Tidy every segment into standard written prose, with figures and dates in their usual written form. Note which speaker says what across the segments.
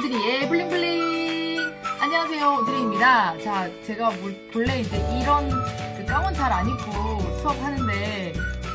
Speaker 1: 오드리의 블링블링! 안녕하세요, 오드리입니다. 자, 제가 본래 이제 이런 가운 잘 안 입고 수업하는데,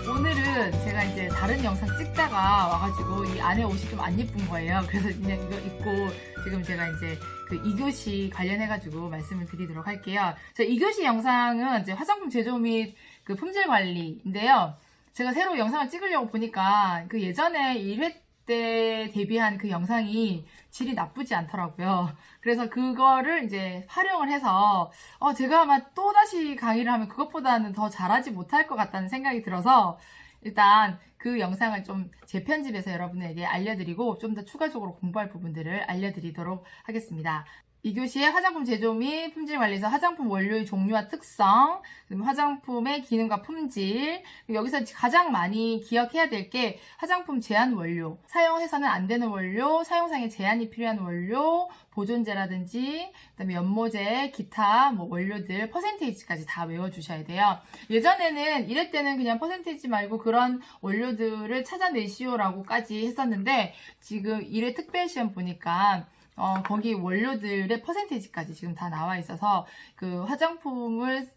Speaker 1: 오늘은 제가 이제 다른 영상 찍다가 와가지고 이 안에 옷이 좀 안 예쁜 거예요. 그래서 그냥 이거 입고 지금 제가 이제 2교시 관련해가지고 말씀을 드리도록 할게요. 자, 2교시 영상은 이제 화장품 제조 및 품질 관리인데요. 제가 새로 영상을 찍으려고 보니까 예전에 1회 때 데뷔한 영상이 질이 나쁘지 않더라고요. 그래서 그거를 이제 활용을 해서 제가 아마 또다시 강의를 하면 그것보다는 더 잘하지 못할 것 같다는 생각이 들어서 일단 그 영상을 좀 재편집해서 여러분에게 알려드리고 좀 더 추가적으로 공부할 부분들을 알려드리도록 하겠습니다. 2교시의 화장품 제조 및 품질 관리에서 화장품 원료의 종류와 특성, 화장품의 기능과 품질, 여기서 가장 많이 기억해야 될 게 화장품 제한 원료, 사용해서는 안 되는 원료, 사용상에 제한이 필요한 원료, 보존제라든지 그다음에 연모제, 기타 원료들 퍼센테이지까지 다 외워주셔야 돼요. 예전에는 이럴 때는 그냥 퍼센테이지 말고 그런 원료들을 찾아내시오라고까지 했었는데 지금 1회 특별시험 보니까 거기 원료들의 퍼센테이지까지 지금 다 나와 있어서 화장품을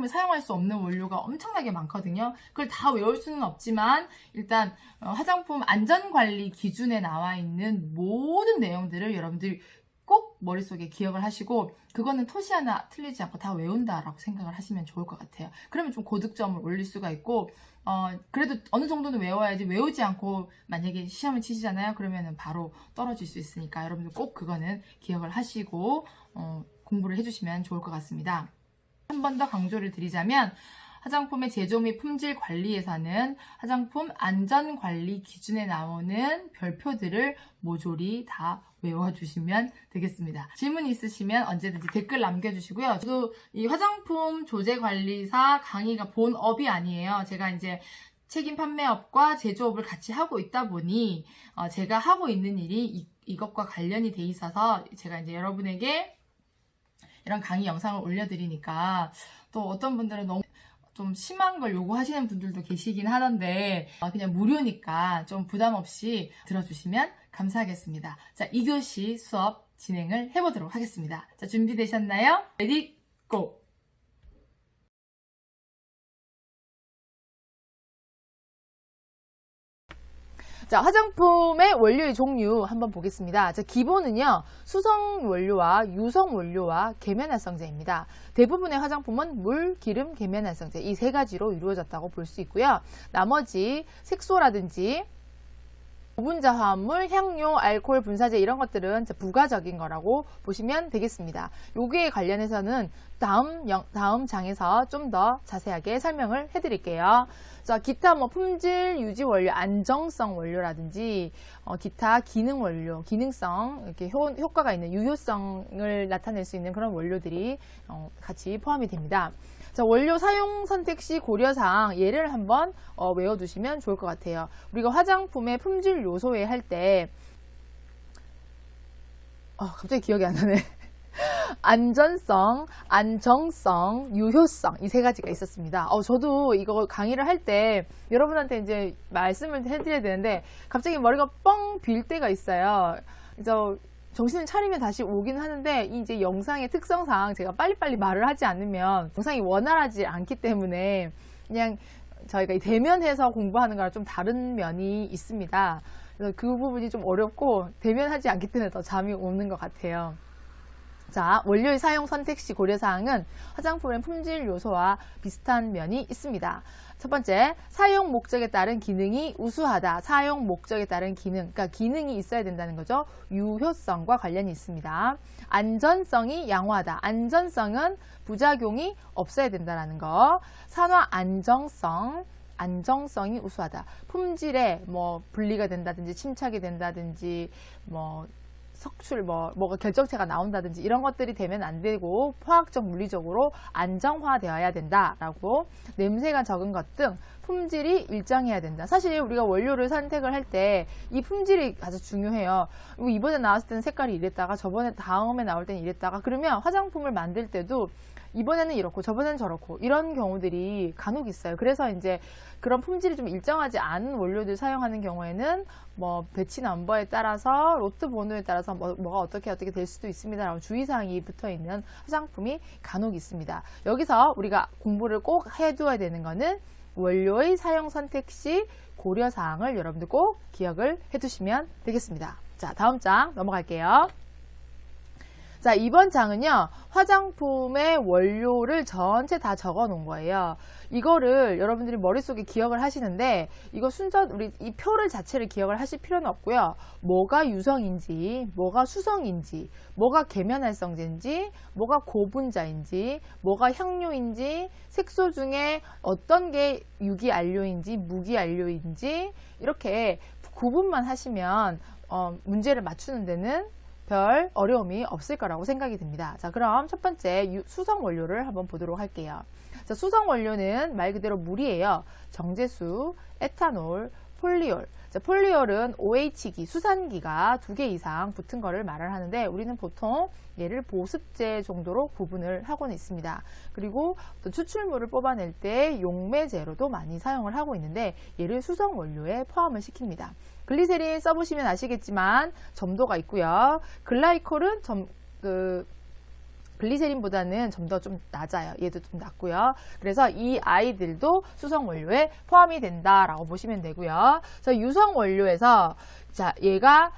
Speaker 1: 사용할 수 없는 원료가 엄청나게 많거든요. 그걸 다 외울 수는 없지만 일단 화장품 안전관리 기준에 나와 있는 모든 내용들을 여러분들이 꼭 머릿속에 기억을 하시고 그거는 토시 하나 틀리지 않고 다 외운다라고 생각을 하시면 좋을 것 같아요. 그러면 좀 고득점을 올릴 수가 있고 그래도 어느 정도는 외워야지 외우지 않고 만약에 시험을 치시잖아요. 그러면은 바로 떨어질 수 있으니까 여러분들 꼭 그거는 기억을 하시고 공부를 해주시면 좋을 것 같습니다. 한 번 더 강조를 드리자면 화장품의 제조 및 품질 관리에서는 화장품 안전관리 기준에 나오는 별표들을 모조리 다 외워주시면 되겠습니다. 질문 있으시면 언제든지 댓글 남겨주시고요. 저도 이 화장품 조제관리사 강의가 본업이 아니에요. 제가 이제 책임 판매업과 제조업을 같이 하고 있다 보니 제가 하고 있는 일이 이것과 관련이 돼 있어서 제가 이제 여러분에게 이런 강의 영상을 올려드리니까 또 어떤 분들은 너무 좀 심한 걸 요구하시는 분들도 계시긴 하던데 그냥 무료니까 좀 부담 없이 들어주시면 감사하겠습니다. 자, 2교시 수업 진행을 해보도록 하겠습니다. 자, 준비되셨나요? 레디 고! 자, 화장품의 원료의 종류 한번 보겠습니다. 자, 기본은요, 수성 원료와 유성 원료와 계면활성제입니다. 대부분의 화장품은 물, 기름, 계면활성제 이 세 가지로 이루어졌다고 볼 수 있고요. 나머지 색소라든지 고분자 화합물, 향료, 알코올, 분사제 이런 것들은 부가적인 거라고 보시면 되겠습니다. 여기에 관련해서는 다음 장에서 좀 더 자세하게 설명을 해드릴게요. 자, 기타 품질 유지 원료, 안정성 원료라든지 기타 기능 원료, 기능성 이렇게 효과가 있는 유효성을 나타낼 수 있는 그런 원료들이 같이 포함이 됩니다. 자, 원료 사용 선택 시 고려사항 예를 한번 외워두시면 좋을 것 같아요. 우리가 화장품의 품질 요소에 할 때 갑자기 기억이 안 나네. 안전성, 안정성, 유효성 이 세 가지가 있었습니다. 저도 이거 강의를 할 때 여러분한테 이제 말씀을 해드려야 되는데 갑자기 머리가 뻥 빌 때가 있어요. 그래서 정신을 차리면 다시 오긴 하는데 이제 영상의 특성상 제가 빨리빨리 말을 하지 않으면 영상이 원활하지 않기 때문에 그냥 저희가 대면해서 공부하는 거랑 좀 다른 면이 있습니다. 그래서 그 부분이 좀 어렵고 대면하지 않기 때문에 더 잠이 오는 것 같아요. 자, 원료의 사용 선택 시 고려사항은 화장품의 품질 요소와 비슷한 면이 있습니다. 첫 번째, 사용 목적에 따른 기능이 우수하다. 사용 목적에 따른 기능, 그러니까 기능이 있어야 된다는 거죠. 유효성과 관련이 있습니다. 안전성이 양호하다. 안전성은 부작용이 없어야 된다는 거. 산화 안정성이 우수하다. 품질에 분리가 된다든지 침착이 된다든지 석출 뭐가 결정체가 나온다든지 이런 것들이 되면 안 되고 화학적 물리적으로 안정화되어야 된다라고 냄새가 적은 것 등 품질이 일정해야 된다. 사실 우리가 원료를 선택을 할 때 이 품질이 아주 중요해요. 이번에 나왔을 때는 색깔이 이랬다가 다음에 나올 때는 이랬다가 그러면 화장품을 만들 때도 이번에는 이렇고 저번에는 저렇고 이런 경우들이 간혹 있어요. 그래서 이제 그런 품질이 좀 일정하지 않은 원료들 사용하는 경우에는 뭐 배치 넘버에 따라서 로트 번호에 따라서 뭐가 어떻게 될 수도 있습니다라고 주의사항이 붙어 있는 화장품이 간혹 있습니다. 여기서 우리가 공부를 꼭 해두어야 되는 거는 원료의 사용 선택 시 고려사항을 여러분들 꼭 기억을 해두시면 되겠습니다. 자, 다음 장 넘어갈게요. 자, 이번 장은요, 화장품의 원료를 전체 다 적어 놓은 거예요. 이거를 여러분들이 머릿속에 기억을 하시는데, 이거 우리 이 표를 자체를 기억을 하실 필요는 없고요. 뭐가 유성인지, 뭐가 수성인지, 뭐가 계면활성제인지, 뭐가 고분자인지, 뭐가 향료인지, 색소 중에 어떤 게 유기안료인지, 무기안료인지, 이렇게 구분만 하시면, 문제를 맞추는 데는 별 어려움이 없을 거라고 생각이 듭니다. 자, 그럼 첫 번째 수성 원료를 한번 보도록 할게요. 자, 수성 원료는 말 그대로 물이에요. 정제수, 에탄올, 폴리올. 자, 폴리올은 OH기, 수산기가 2개 이상 붙은 거를 말을 하는데 우리는 보통 얘를 보습제 정도로 구분을 하고는 있습니다. 그리고 어떤 추출물을 뽑아낼 때 용매제로도 많이 사용을 하고 있는데 얘를 수성 원료에 포함을 시킵니다. 글리세린 써보시면 아시겠지만 점도가 있고요. 글라이콜은 글리세린보다는 점도가 좀 낮아요. 얘도 좀 낮고요. 그래서 이 아이들도 수성 원료에 포함이 된다라고 보시면 되고요. 자, 유성 원료에서 자, 얘가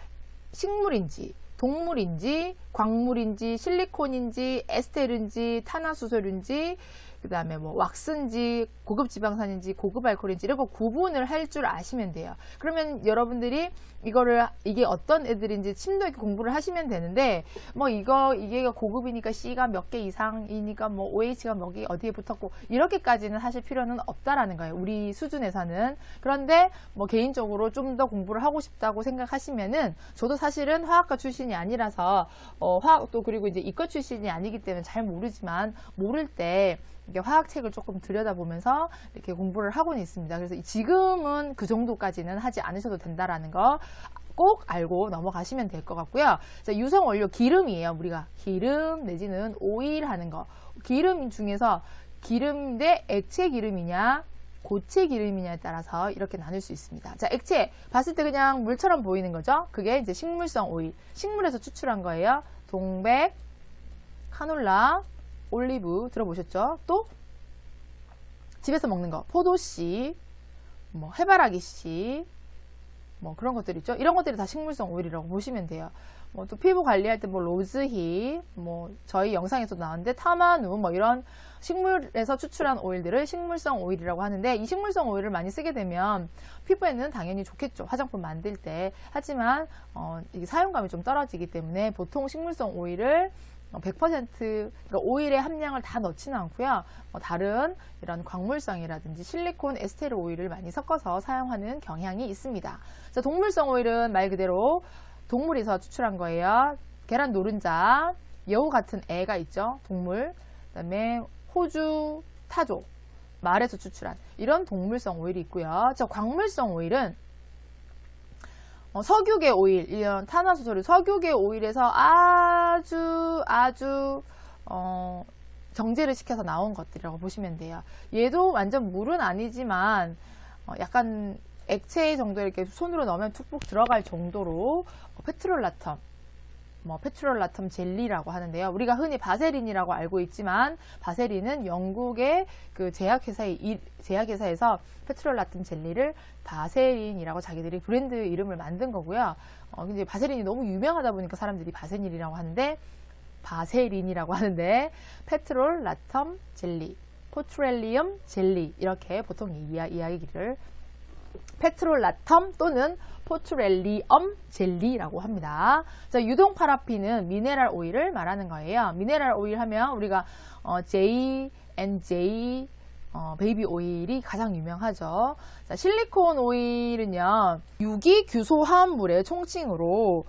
Speaker 1: 식물인지 동물인지 광물인지 실리콘인지 에스테르인지 탄화수소류인지 그 다음에 뭐 왁스인지 고급 지방산인지 고급 알코올인지 이런 거 구분을 할 줄 아시면 돼요. 그러면 여러분들이 이게 어떤 애들인지 심도 있게 공부를 하시면 되는데 뭐 이게 고급이니까 C가 몇 개 이상이니까 뭐 OH가 몇 개 어디에 붙었고 이렇게까지는 하실 필요는 없다라는 거예요. 우리 수준에서는. 그런데 뭐 개인적으로 좀 더 공부를 하고 싶다고 생각하시면은 저도 사실은 화학과 출신이 아니라서 화학도 그리고 이제 이과 출신이 아니기 때문에 잘 모르지만 모를 때 이게 화학책을 조금 들여다보면서 이렇게 공부를 하고는 있습니다. 그래서 지금은 그 정도까지는 하지 않으셔도 된다라는 거 꼭 알고 넘어가시면 될 것 같고요. 자, 유성 원료 기름이에요. 우리가 기름 내지는 오일 하는 거. 기름 중에서 기름 대 액체 기름이냐 고체 기름이냐에 따라서 이렇게 나눌 수 있습니다. 자, 액체 봤을 때 그냥 물처럼 보이는 거죠. 그게 이제 식물성 오일. 식물에서 추출한 거예요. 동백, 카놀라, 올리브 들어보셨죠? 또 집에서 먹는 거 포도씨, 뭐 해바라기씨, 뭐 그런 것들 있죠. 이런 것들이 다 식물성 오일이라고 보시면 돼요. 뭐 또 피부 관리할 때 뭐 로즈힙, 뭐 저희 영상에서 나왔는데 타마누 뭐 이런 식물에서 추출한 오일들을 식물성 오일이라고 하는데 이 식물성 오일을 많이 쓰게 되면 피부에는 당연히 좋겠죠. 화장품 만들 때. 하지만 이게 사용감이 좀 떨어지기 때문에 보통 식물성 오일을 100% 그러니까 오일의 함량을 다 넣지는 않고요. 다른 이런 광물성이라든지 실리콘, 에스테르 오일을 많이 섞어서 사용하는 경향이 있습니다. 자, 동물성 오일은 말 그대로 동물에서 추출한 거예요. 계란 노른자, 여우 같은 애가 있죠. 동물. 그다음에 호주, 타조, 말에서 추출한 이런 동물성 오일이 있고요. 저 광물성 오일은 석유계 오일, 이런 탄화수소류, 석유계 오일에서 아주 정제를 시켜서 나온 것들이라고 보시면 돼요. 얘도 완전 물은 아니지만 약간 액체 정도 이렇게 손으로 넣으면 툭툭 들어갈 정도로 페트롤라텀, 페트롤라텀 젤리라고 하는데요. 우리가 흔히 바세린이라고 알고 있지만 바세린은 영국의 그 제약회사에서 페트롤라텀 젤리를 바세린이라고 자기들이 브랜드 이름을 만든 거고요. 근데 바세린이 너무 유명하다 보니까 사람들이 바세린이라고 하는데 페트롤라텀 젤리, 포트렐리움 젤리 이렇게 보통 이야기를 페트롤라텀 또는 포트렐리엄 젤리라고 합니다. 자, 유동 파라핀은 미네랄 오일을 말하는 거예요. 미네랄 오일 하면 우리가 J&J 베이비 오일이 가장 유명하죠. 자, 실리콘 오일은요 유기규소 화합물의 총칭으로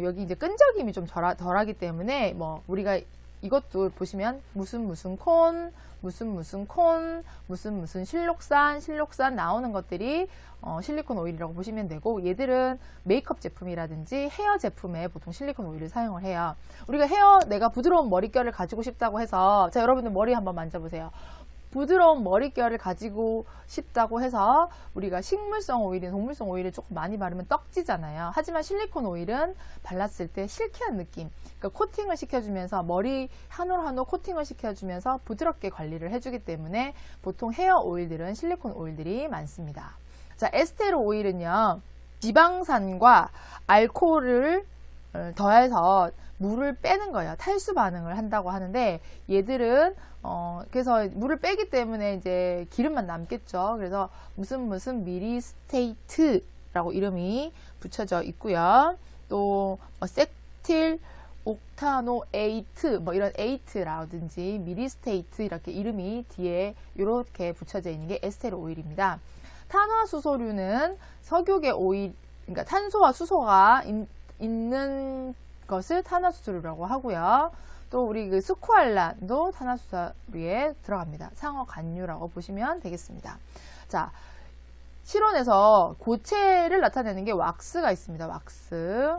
Speaker 1: 여기 이제 끈적임이 좀 덜하기 때문에 뭐 우리가 이것도 보시면 무슨 콘, 무슨 콘, 무슨 실록산 나오는 것들이 실리콘 오일이라고 보시면 되고, 얘들은 메이크업 제품이라든지 헤어 제품에 보통 실리콘 오일을 사용을 해요. 우리가 내가 부드러운 머릿결을 가지고 싶다고 해서, 자, 여러분들 머리 한번 만져보세요. 부드러운 머릿결을 가지고 싶다고 해서 우리가 식물성 오일이나 동물성 오일을 조금 많이 바르면 떡지잖아요. 하지만 실리콘 오일은 발랐을 때 실키한 느낌, 그러니까 코팅을 시켜주면서 머리 한 올 한 올 코팅을 시켜주면서 부드럽게 관리를 해주기 때문에 보통 헤어 오일들은 실리콘 오일들이 많습니다. 자, 에스테르 오일은요, 지방산과 알코올을 더해서 물을 빼는 거예요. 탈수 반응을 한다고 하는데, 얘들은 그래서 물을 빼기 때문에 이제 기름만 남겠죠. 그래서 무슨 미리스테이트라고 이름이 붙여져 있고요. 또 세틸 옥타노에이트, 뭐 이런 에이트라든지 미리스테이트 이렇게 이름이 뒤에 이렇게 붙여져 있는 게 에스테르 오일입니다. 탄화수소류는 석유계 오일, 그러니까 탄소와 수소가 있는 것을 탄화수소류라고 하고요. 또 우리 그 스쿠알란도 탄화수소류에 들어갑니다. 상어간유라고 보시면 되겠습니다. 자, 실온에서 고체를 나타내는 게 왁스가 있습니다. 왁스,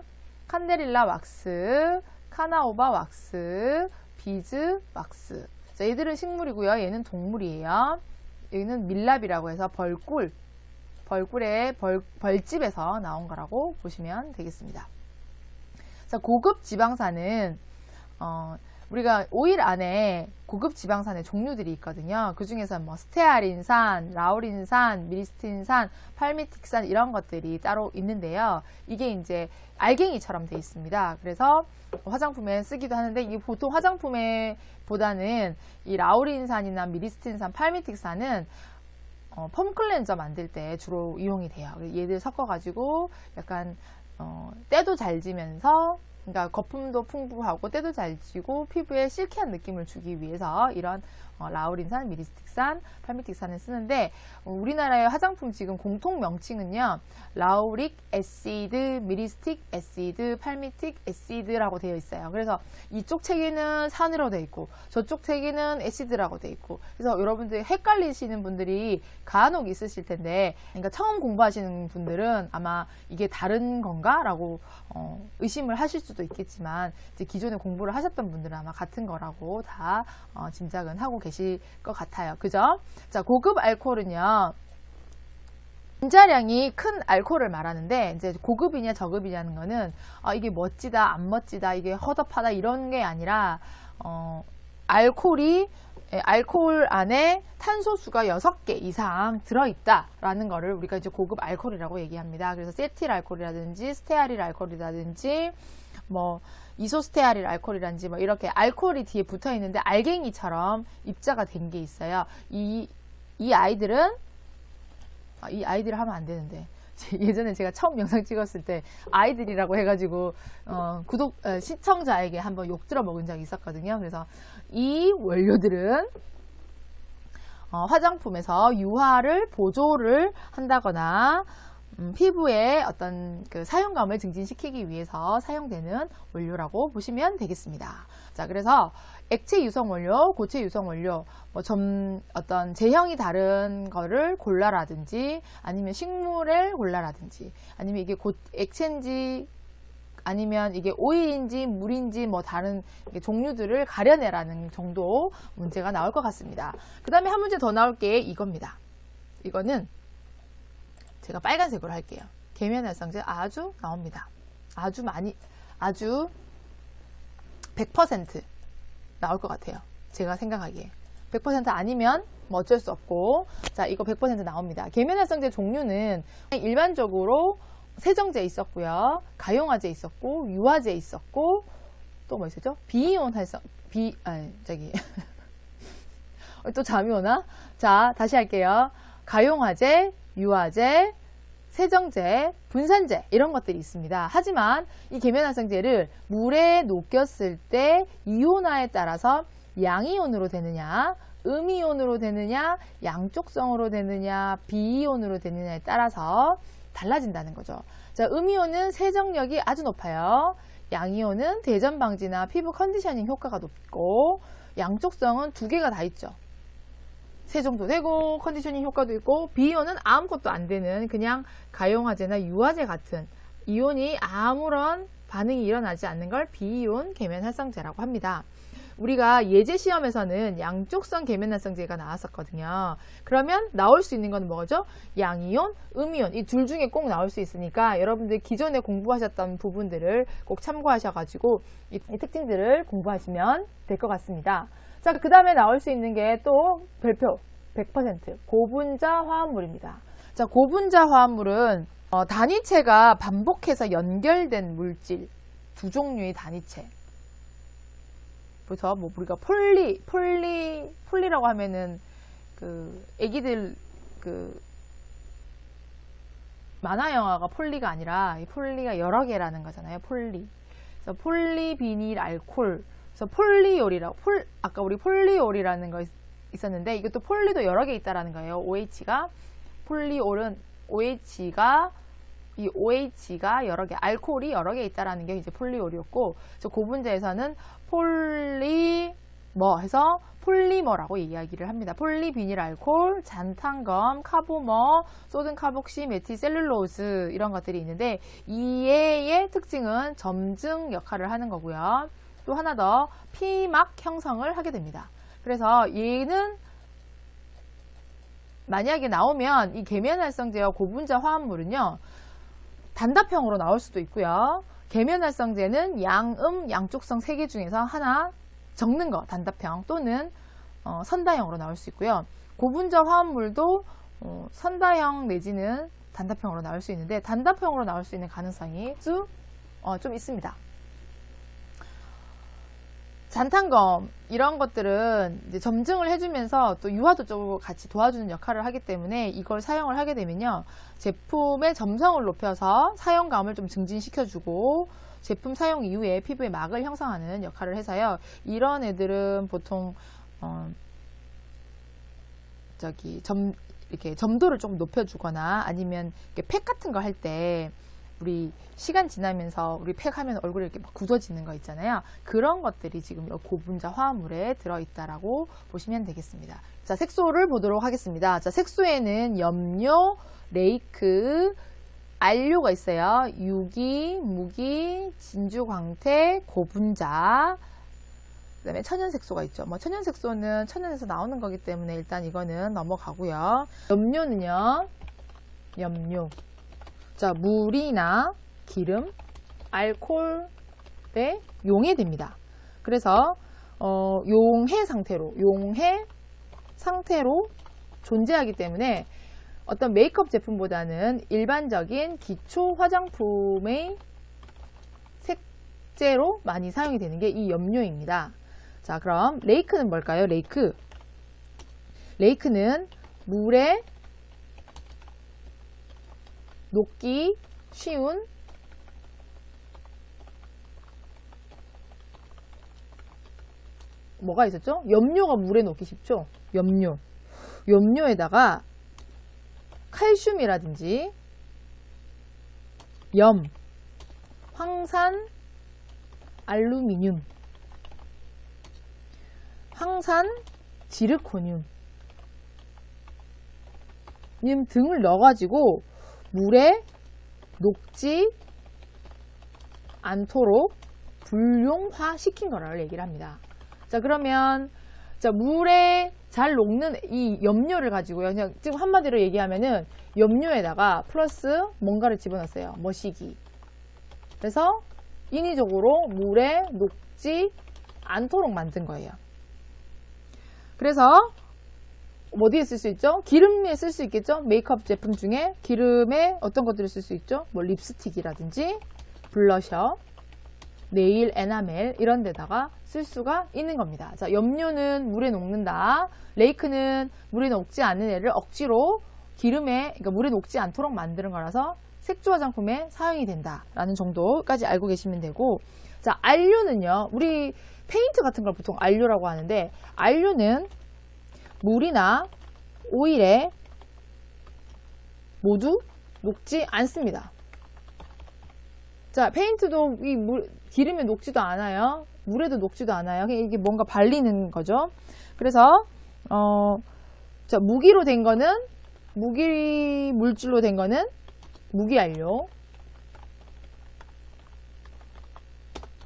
Speaker 1: 칸데릴라 왁스, 카나오바 왁스, 비즈 왁스. 자, 얘들은 식물이고요. 얘는 동물이에요. 여기는 밀랍이라고 해서 벌꿀의 벌집에서 나온 거라고 보시면 되겠습니다. 자, 고급 지방산은 우리가 오일 안에 고급 지방산의 종류들이 있거든요. 그 중에서 뭐 스테아린산, 라우린산, 미리스틴산, 팔미틱산 이런 것들이 따로 있는데요. 이게 이제 알갱이처럼 되어 있습니다. 그래서 화장품에 쓰기도 하는데, 이게 보통 화장품에 보다는 이 라우린산이나 미리스틴산, 팔미틱산은 펌 클렌저 만들 때 주로 이용이 돼요. 얘들 섞어가지고 약간 때도 잘 지면서, 그러니까 거품도 풍부하고 때도 잘 지고 피부에 실키한 느낌을 주기 위해서 이런 라우린산, 미리스틱산, 팔미틱산을 쓰는데, 우리나라의 화장품 지금 공통 명칭은요, 라우릭 애시드, 미리스틱 애시드, 팔미틱 애시드라고 되어 있어요. 그래서 이쪽 책에는 산으로 되어 있고 저쪽 책에는 애시드라고 되어 있고, 그래서 여러분들 헷갈리시는 분들이 간혹 있으실 텐데, 그러니까 처음 공부하시는 분들은 아마 이게 다른 건가? 라고 의심을 하실 수도 있겠지만, 이제 기존에 공부를 하셨던 분들은 아마 같은 거라고 다 짐작은 하고 계실 것 같아요. 그죠? 자, 고급 알코올은요, 분자량이 큰 알코올을 말하는데, 이제 고급이냐 저급이냐는 거는 이게 멋지다 안 멋지다, 이게 허접하다 이런 게 아니라 알코올 안에 탄소수가 6개 이상 들어있다 라는 거를 우리가 이제 고급 알코올이라고 얘기합니다. 그래서 세틸 알코올이라든지 스테아릴 알코올이라든지 뭐 이소스테아릴 알코올이라든지 뭐 이렇게 알코올이 뒤에 붙어 있는데 알갱이처럼 입자가 된 게 있어요. 이 아이들은 이 아이들 하면 안 되는데, 예전에 제가 처음 영상 찍었을 때 아이들이라고 해가지고 시청자에게 한번 욕 들어 먹은 적이 있었거든요. 그래서 이 원료들은 화장품에서 유화를 보조를 한다거나 피부에 어떤 그 사용감을 증진시키기 위해서 사용되는 원료라고 보시면 되겠습니다. 자, 그래서 액체 유성 원료, 고체 유성 원료, 뭐 어떤 제형이 다른 거를 골라라든지, 아니면 식물을 골라라든지, 아니면 이게 액체인지 아니면 이게 오일인지 물인지 뭐 다른 종류들을 가려내라는 정도 문제가 나올 것 같습니다. 그 다음에 한 문제 더 나올 게 이겁니다. 이거는 제가 빨간색으로 할게요. 계면활성제 아주 나옵니다. 아주 많이, 아주 100% 나올 것 같아요. 제가 생각하기에 100% 아니면 뭐 어쩔 수 없고, 자, 이거 100% 나옵니다. 계면활성제 종류는 일반적으로 세정제 있었고요, 가용화제 있었고, 유화제 있었고, 또 뭐 있었죠? 또 잠이 오나? 자, 다시 할게요. 가용화제, 유화제, 세정제, 분산제 이런 것들이 있습니다. 하지만 이 계면활성제를 물에 녹였을 때 이온화에 따라서 양이온으로 되느냐, 음이온으로 되느냐, 양쪽성으로 되느냐, 비이온으로 되느냐에 따라서 달라진다는 거죠. 자, 음이온은 세정력이 아주 높아요. 양이온은 대전 방지나 피부 컨디셔닝 효과가 높고, 양쪽성은 두 개가 다 있죠. 세정도 되고 컨디셔닝 효과도 있고, 비이온은 아무것도 안 되는 그냥 가용화제나 유화제 같은 이온이 아무런 반응이 일어나지 않는 걸 비이온 계면활성제라고 합니다. 우리가 예제 시험에서는 양쪽성 계면활성제가 나왔었거든요. 그러면 나올 수 있는 건 뭐죠? 양이온, 음이온 이 둘 중에 꼭 나올 수 있으니까 여러분들 기존에 공부하셨던 부분들을 꼭 참고하셔가지고 이 특징들을 공부하시면 될 것 같습니다. 자, 그 다음에 나올 수 있는 게 또 별표 100% 고분자 화합물입니다. 자, 고분자 화합물은 단위체가 반복해서 연결된 물질 두 종류의 단위체. 그래서 뭐 우리가 폴리라고 하면은 그 애기들 그 만화 영화가 폴리가 아니라 이 폴리가 여러 개라는 거잖아요. 폴리. 그래서 폴리비닐 알코올. 그래서 폴리올이라고 아까 우리 폴리올이라는 거 있었는데 이것도 폴리도 여러 개 있다라는 거예요. OH가 폴리올은 OH가 여러 개, 알코올이 여러 개 있다라는 게 이제 폴리올이었고, 고분자에서는 폴리머 해서 폴리머라고 이야기를 합니다. 폴리비닐 알코올, 잔탄검, 카보머, 소든 카복시, 메틸셀룰로즈 이런 것들이 있는데 이의 특징은 점증 역할을 하는 거고요. 또 하나 더 피막 형성을 하게 됩니다. 그래서 얘는 만약에 나오면 이 계면활성제와 고분자 화합물은요 단답형으로 나올 수도 있고요. 계면활성제는 양쪽성 3개 중에서 하나 적는 거 단답형 또는 선다형으로 나올 수 있고요. 고분자 화합물도 선다형 내지는 단답형으로 나올 수 있는데 단답형으로 나올 수 있는 가능성이 좀 있습니다. 잔탄검 이런 것들은 이제 점증을 해주면서 또 유화도 좀 같이 도와주는 역할을 하기 때문에 이걸 사용을 하게 되면요 제품의 점성을 높여서 사용감을 좀 증진시켜주고 제품 사용 이후에 피부에 막을 형성하는 역할을 해서요 이런 애들은 보통 이렇게 점도를 조금 높여주거나 아니면 이렇게 팩 같은 거 할 때 우리 시간 지나면서 우리 팩하면 얼굴이 이렇게 막 굳어지는 거 있잖아요. 그런 것들이 지금 고분자 화합물에 들어있다라고 보시면 되겠습니다. 자, 색소를 보도록 하겠습니다. 자, 색소에는 염료, 레이크, 안료가 있어요. 유기, 무기, 진주광택, 고분자. 그 다음에 천연색소가 있죠. 뭐 천연색소는 천연에서 나오는 거기 때문에 일단 이거는 넘어가고요. 염료는요. 염료. 자, 물이나 기름, 알코올에 용해됩니다. 그래서 용해 상태로 존재하기 때문에 어떤 메이크업 제품보다는 일반적인 기초 화장품의 색제로 많이 사용이 되는 게 이 염료입니다. 자, 그럼 레이크는 뭘까요? 레이크는 물에 녹기 쉬운 뭐가 있었죠? 염료가 물에 녹기 쉽죠? 염료에다가 칼슘이라든지 염, 황산, 알루미늄, 황산, 지르코늄 등을 넣어가지고 물에 녹지 않도록 불용화 시킨 거라고 얘기를 합니다. 자, 그러면 물에 잘 녹는 이 염료를 가지고요. 그냥 지금 한마디로 얘기하면은 염료에다가 플러스 뭔가를 집어넣었어요. 머시기. 그래서 인위적으로 물에 녹지 않도록 만든 거예요. 그래서 어디에 쓸 수 있죠? 기름에 쓸 수 있겠죠? 메이크업 제품 중에 기름에 어떤 것들을 쓸 수 있죠? 뭐 립스틱이라든지 블러셔, 네일 에나멜 이런 데다가 쓸 수가 있는 겁니다. 자, 염료는 물에 녹는다. 레이크는 물에 녹지 않는 애를 억지로 그러니까 물에 녹지 않도록 만드는 거라서 색조 화장품에 사용이 된다라는 정도까지 알고 계시면 되고, 자, 안료는요. 우리 페인트 같은 걸 보통 안료라고 하는데 안료는 물이나 오일에 모두 녹지 않습니다. 자, 페인트도 기름에 녹지도 않아요. 물에도 녹지도 않아요. 이게 뭔가 발리는 거죠. 그래서 자, 무기로 된 거는 무기 물질로 된 거는 무기안료,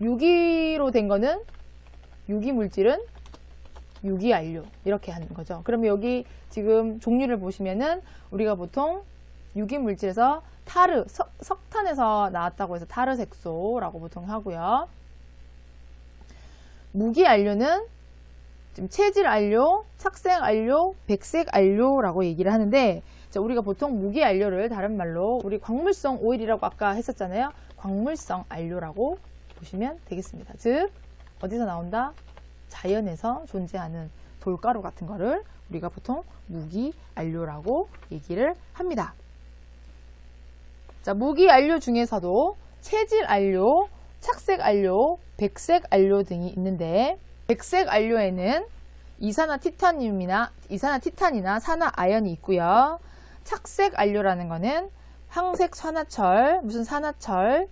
Speaker 1: 유기로 된 거는 유기 물질은 유기안료 이렇게 하는 거죠. 그러면 여기 지금 종류를 보시면은 우리가 보통 유기 물질에서 타르, 석탄에서 나왔다고 해서 타르 색소라고 보통 하고요. 무기안료는 지금 체질안료, 착색안료, 백색안료라고 얘기를 하는데, 자, 우리가 보통 무기안료를 다른 말로 우리 광물성 오일이라고 아까 했었잖아요. 광물성 안료라고 보시면 되겠습니다. 즉 어디서 나온다? 자연에서 존재하는 돌가루 같은 거를 우리가 보통 무기안료라고 얘기를 합니다. 자, 무기안료 중에서도 체질안료, 착색안료, 백색안료 등이 있는데, 백색안료에는 이산화티탄이나 산화아연이 있고요. 착색안료라는 거는 황색산화철, 무슨 산화철,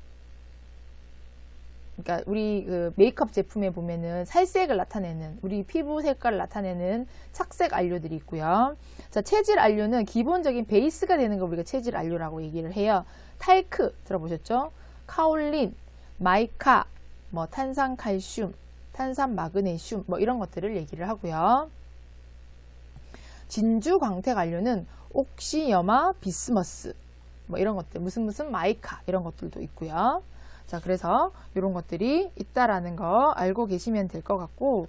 Speaker 1: 그러니까 우리 그 메이크업 제품에 보면은 살색을 나타내는, 우리 피부 색깔을 나타내는 착색 안료들이 있고요. 자, 체질 안료는 기본적인 베이스가 되는 거 우리가 체질 안료라고 얘기를 해요. 탈크 들어보셨죠? 카올린, 마이카, 뭐 탄산칼슘, 탄산마그네슘 뭐 이런 것들을 얘기를 하고요. 진주 광택 안료는 옥시염화 비스머스 뭐 이런 것들, 무슨 마이카 이런 것들도 있고요. 자, 그래서 이런 것들이 있다라는 거 알고 계시면 될 것 같고,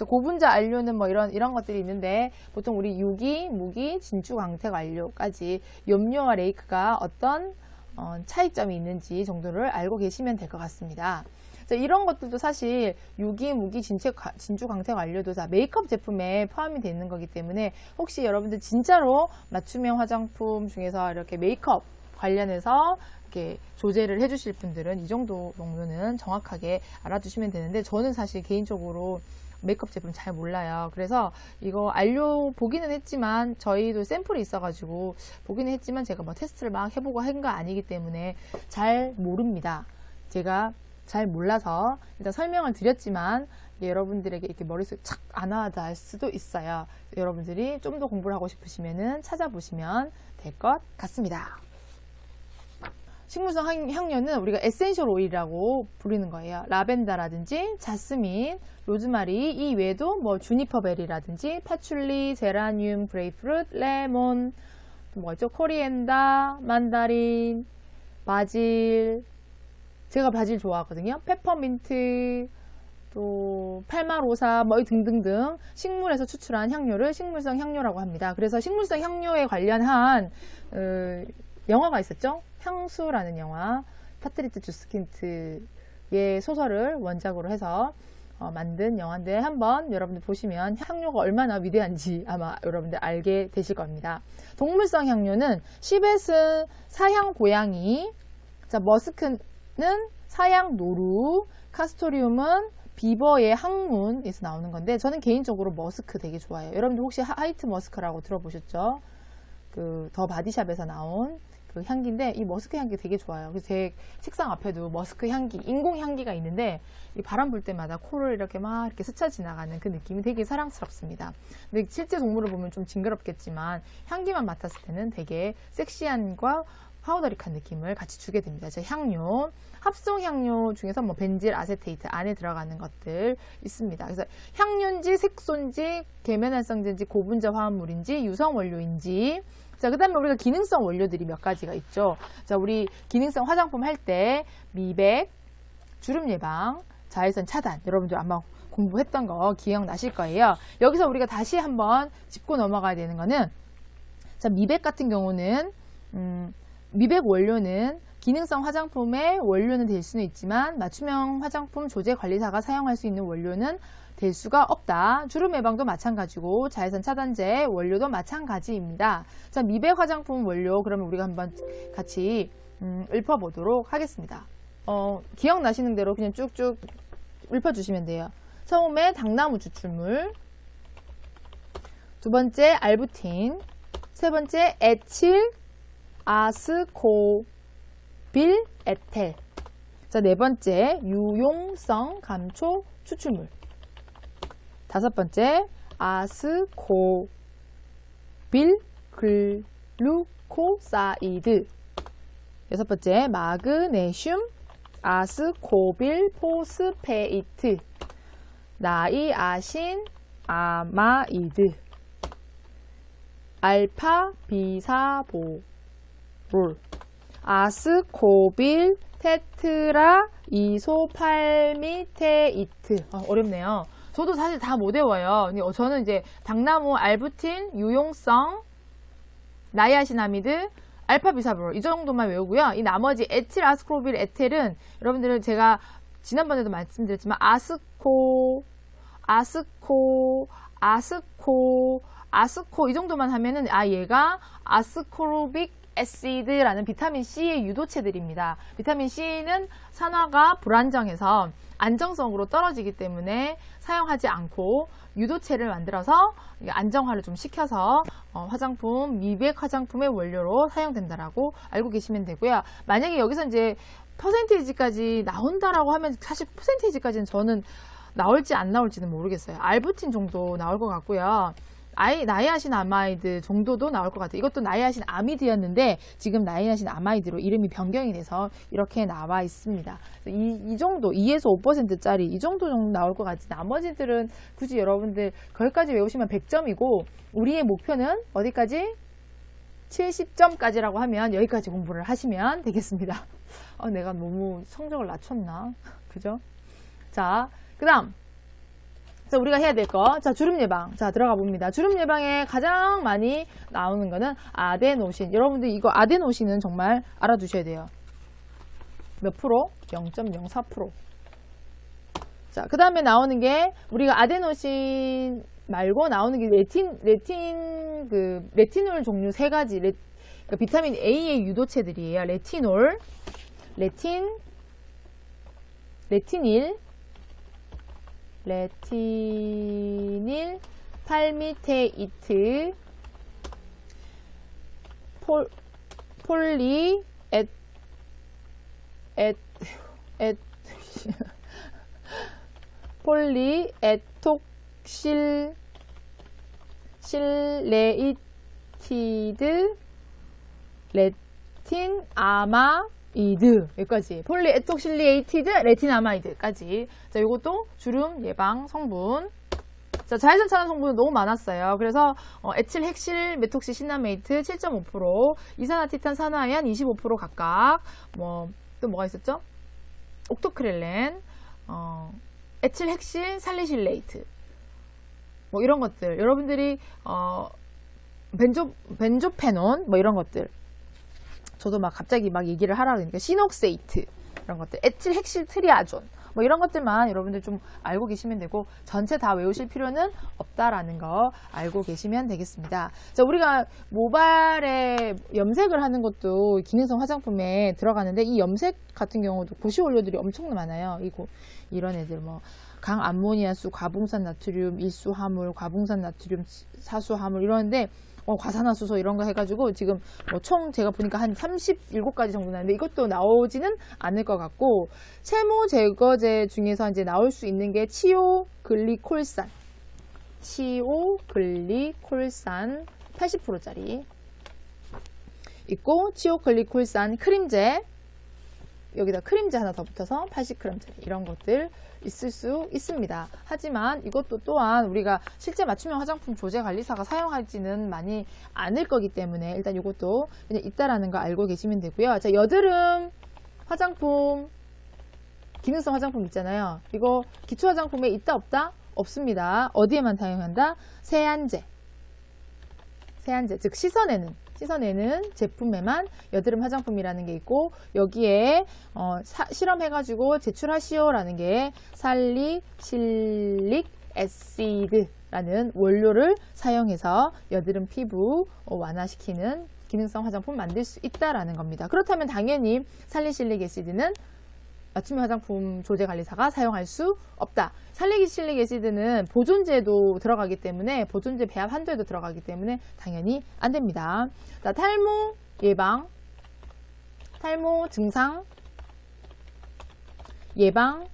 Speaker 1: 고분자 안료는 뭐 이런 것들이 있는데, 보통 우리 유기, 무기, 진주 광택 안료까지 염료와 레이크가 어떤 차이점이 있는지 정도를 알고 계시면 될 것 같습니다. 자, 이런 것들도 사실 유기, 무기, 진주 광택 안료도 다 메이크업 제품에 포함이 되어 있는 거기 때문에, 혹시 여러분들 진짜로 맞춤형 화장품 중에서 이렇게 메이크업 관련해서 이렇게 조제를 해주실 분들은 이 정도는 정확하게 알아두시면 되는데, 저는 사실 개인적으로 메이크업 제품 잘 몰라요. 그래서 이거 안료 보기는 했지만, 저희도 샘플이 있어가지고 보기는 했지만 제가 뭐 테스트를 막 해보고 한 거 아니기 때문에 잘 모릅니다. 제가 잘 몰라서 일단 설명을 드렸지만, 여러분들에게 이렇게 머릿속에 착 안 와닿을 수도 있어요. 여러분들이 좀 더 공부를 하고 싶으시면은 찾아보시면 될 것 같습니다. 식물성 향료는 우리가 에센셜 오일이라고 부르는 거예요. 라벤더라든지 자스민, 로즈마리, 이 외에도 뭐 주니퍼베리라든지 파출리, 제라늄, 그레이프루트, 레몬, 또 뭐죠? 코리앤다, 만다린, 바질, 제가 바질 좋아하거든요. 페퍼민트, 또 팔마로사 뭐 등등등 식물에서 추출한 향료를 식물성 향료라고 합니다. 그래서 식물성 향료에 관련한 영화가 있었죠. 향수라는 영화, 파트리트 주스킨트의 소설을 원작으로 해서 만든 영화인데, 한번 여러분들 보시면 향료가 얼마나 위대한지 아마 여러분들 알게 되실 겁니다. 동물성 향료는 시베슨 사양 고양이, 자, 머스크는 사양 노루, 카스토리움은 비버의 항문에서 나오는 건데, 저는 개인적으로 머스크 되게 좋아해요. 여러분들 혹시 화이트 머스크라고 들어보셨죠? 그 더 바디샵에서 나온 그 향기인데, 이 머스크 향기 되게 좋아요. 그래서 제 책상 앞에도 머스크 향기, 인공 향기가 있는데, 이 바람 불 때마다 코를 이렇게 막 이렇게 스쳐 지나가는 그 느낌이 되게 사랑스럽습니다. 근데 실제 동물을 보면 좀 징그럽겠지만, 향기만 맡았을 때는 되게 섹시함과 파우더릭한 느낌을 같이 주게 됩니다. 제 향료, 합성 향료 중에서 뭐 벤질 아세테이트 안에 들어가는 것들 있습니다. 그래서 향료인지 색소인지 계면활성제인지 고분자 화합물인지 유성 원료인지. 자, 그 다음에 우리가 기능성 원료들이 몇 가지가 있죠. 자, 우리 기능성 화장품 할 때 미백, 주름 예방, 자외선 차단, 여러분들 아마 공부했던 거 기억나실 거예요. 여기서 우리가 다시 한번 짚고 넘어가야 되는 거는, 자, 미백 같은 경우는 미백 원료는 기능성 화장품의 원료는 될 수는 있지만, 맞춤형 화장품 조제 관리사가 사용할 수 있는 원료는 될 수가 없다. 주름 예방도 마찬가지고 자외선 차단제 원료도 마찬가지입니다. 자, 미백 화장품 원료, 그러면 우리가 한번 같이 읊어보도록 하겠습니다. 기억나시는 대로 그냥 쭉쭉 읊어주시면 돼요. 처음에 당나무 추출물, 두 번째 알부틴, 세 번째 에틸 아스코르, 빌, 에텔. 자, 네 번째, 유용성 감초 추출물. 다섯 번째, 아스코빌 글루코사이드. 여섯 번째, 마그네슘 아스코빌 포스페이트. 나이아신 아마이드. 알파 비사보롤. 아스코빌 테트라 이소팔미테이트. 어렵네요. 저도 사실 다 못 외워요. 저는 이제 당나무, 알부틴, 유용성, 나이아신아미드, 알파비사브롤 이 정도만 외우고요. 이 나머지 에틸 아스코빌 에텔은 여러분들은 제가 지난번에도 말씀드렸지만 아스코 이 정도만 하면은 얘가 아스코르빅 애시드라는 비타민 C의 유도체들입니다. 비타민 C는 산화가 불안정해서 안정성으로 떨어지기 때문에 사용하지 않고 유도체를 만들어서 안정화를 좀 시켜서 화장품, 미백 화장품의 원료로 사용된다라고 알고 계시면 되고요. 만약에 여기서 이제 퍼센테이지까지 나온다라고 하면 사실 퍼센테이지까지는 저는 나올지 안 나올지는 모르겠어요. 알부틴 정도 나올 것 같고요. 나이아신 아마이드 정도도 나올 것 같아요. 이것도 나이아신 아미드였는데 지금 나이아신 아마이드로 이름이 변경이 돼서 이렇게 나와 있습니다. 이 정도 2에서 5%짜리 이 정도 나올 것 같지. 나머지들은 굳이 여러분들 거기까지 외우시면 100점이고 우리의 목표는 어디까지? 70점까지라고 하면 여기까지 공부를 하시면 되겠습니다. 내가 너무 성적을 낮췄나? 그죠? 자, 그 다음 자, 우리가 해야 될 거. 자, 주름 예방. 자, 들어가 봅니다. 주름 예방에 가장 많이 나오는 거는 아데노신. 여러분들 이거 아데노신은 정말 알아두셔야 돼요. 몇 프로? 0.04%. 자, 그 다음에 나오는 게 우리가 아데노신 말고 나오는 게 레티놀 종류 3가지. 그러니까 비타민 A의 유도체들이에요. 레티닐, 팔미테이트, 폴리에톡실레이티드, 레틴아마이드. 여기까지 폴리에톡실리에이티드 레틴아마이드까지. 자, 요것도 주름 예방 성분. 자, 자외선 차단 성분은 너무 많았어요. 그래서 에틸 핵실 메톡시 시나메이트 7.5%, 이산화티탄 산화연 25% 각각. 또 뭐가 있었죠? 옥토크렐렌, 에틸 핵실 살리실레이트. 이런 것들. 여러분들이 벤조페논 이런 것들. 저도 갑자기 얘기를 하라 그러니까 시녹세이트 이런 것들, 에틸 핵실 트리아존 이런 것들만 여러분들 좀 알고 계시면 되고 전체 다 외우실 필요는 없다라는 거 알고 계시면 되겠습니다. 자, 우리가 모발에 염색을 하는 것도 기능성 화장품에 들어가는데 이 염색 같은 경우도 고시 원료들이 엄청 많아요. 이런 애들 강암모니아수, 과붕산 나트륨, 일수화물, 과붕산 나트륨, 사수화물 이러는데 과산화수소 이런 거 해가지고 지금 총 제가 보니까 한 37가지 정도 나는데 이것도 나오지는 않을 것 같고, 채모 제거제 중에서 이제 나올 수 있는 게 치오글리콜산 80%짜리 있고, 치오글리콜산 크림제, 여기다 크림제 하나 더 붙어서 80g짜리 이런 것들 있을 수 있습니다. 하지만 이것도 또한 우리가 실제 맞춤형 화장품 조제관리사가 사용하지는 많이 않을 거기 때문에 일단 이것도 그냥 있다라는 거 알고 계시면 되고요. 자, 여드름 화장품, 기능성 화장품 있잖아요. 이거 기초 화장품에 있다 없다? 없습니다. 어디에만 사용한다? 세안제, 즉 씻어내는 제품에만 여드름 화장품이라는 게 있고, 여기에 실험해가지고 제출하시오라는 게 살리실릭 애시드라는 원료를 사용해서 여드름 피부 완화시키는 기능성 화장품 만들 수 있다라는 겁니다. 그렇다면 당연히 살리실릭 애시드는 맞춤형 화장품 조제관리사가 사용할 수 없다. 살리실릭 애시드는 보존제도 들어가기 때문에, 보존제 배합 한도에도 들어가기 때문에 당연히 안 됩니다. 자, 탈모 예방. 탈모 증상 예방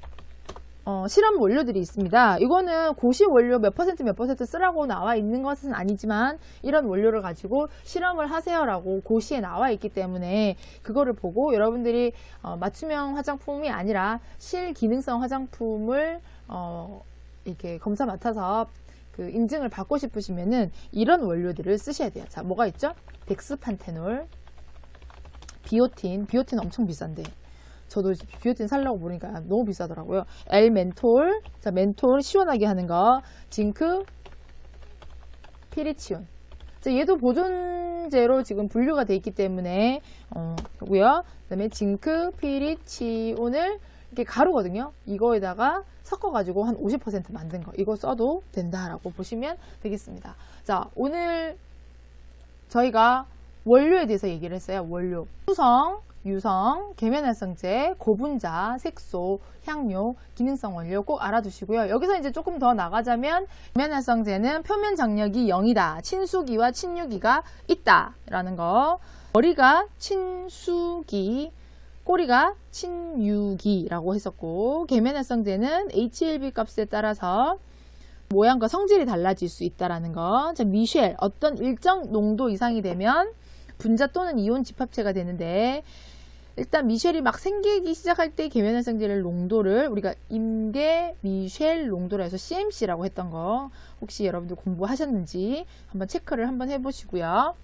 Speaker 1: 실험 원료들이 있습니다. 이거는 고시 원료 몇 퍼센트 쓰라고 나와 있는 것은 아니지만 이런 원료를 가지고 실험을 하세요라고 고시에 나와 있기 때문에 그거를 보고 여러분들이 맞춤형 화장품이 아니라 실기능성 화장품을 이렇게 검사 맡아서 그 인증을 받고 싶으시면은 이런 원료들을 쓰셔야 돼요. 자, 뭐가 있죠? 덱스판테놀, 비오틴 엄청 비싼데 저도 비오틴 살려고 보니까 너무 비싸더라고요. L-멘톨, 자, 멘톨 시원하게 하는 거, 징크, 피리치온. 자, 얘도 보존제로 지금 분류가 되어 있기 때문에 그고요. 그다음에 징크, 피리치온을 이렇게 가루거든요. 이거에다가 섞어가지고 한 50% 만든 거, 이거 써도 된다라고 보시면 되겠습니다. 자, 오늘 저희가 원료에 대해서 얘기를 했어요. 원료. 수성, 유성, 계면활성제, 고분자, 색소, 향료, 기능성 원료 꼭 알아두시고요. 여기서 이제 조금 더 나가자면 계면활성제는 표면 장력이 0이다. 친수기와 친유기가 있다. 라는 거. 머리가 친수기, 꼬리가 친유기라고 했었고, 계면활성제는 HLB 값에 따라서 모양과 성질이 달라질 수 있다라는 거. 자, 미셸, 어떤 일정 농도 이상이 되면 분자 또는 이온 집합체가 되는데, 일단 미셸이 막 생기기 시작할 때 계면활성제를 농도를 우리가 임계 미셸 농도로 해서 CMC라고 했던 거 혹시 여러분들 공부하셨는지 한번 체크를 한번 해보시고요.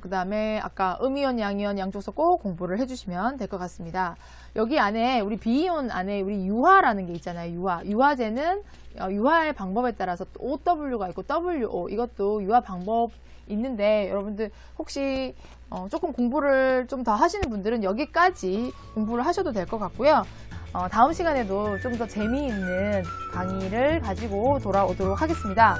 Speaker 1: 그 다음에 아까 음이온, 양이온, 양쪽서 꼭 공부를 해주시면 될 것 같습니다. 여기 안에 우리 비이온 안에 우리 유화라는 게 있잖아요. 유화제는 유화의 방법에 따라서 OW가 있고 WO, 이것도 유화 방법 있는데 여러분들 혹시 조금 공부를 좀 더 하시는 분들은 여기까지 공부를 하셔도 될 것 같고요. 다음 시간에도 좀 더 재미있는 강의를 가지고 돌아오도록 하겠습니다.